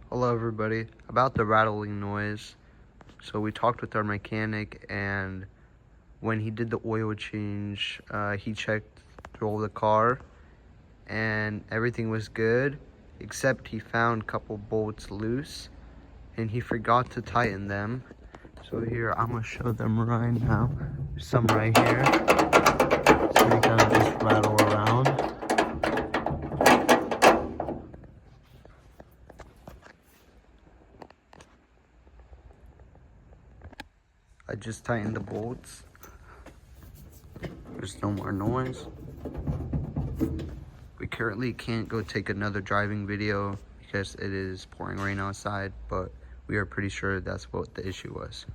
Hello everybody. About the rattling noise. So we talked with our mechanic, and when he did the oil change, he checked through the car and everything was good, except he found a couple bolts loose and he forgot to tighten them. So here, I'm gonna show them right now. There's some right here. So they kind of just rattle around. I just tightened the bolts. There's no more noise. We currently can't go take another driving video because it is pouring rain outside, but we are pretty sure that's what the issue was.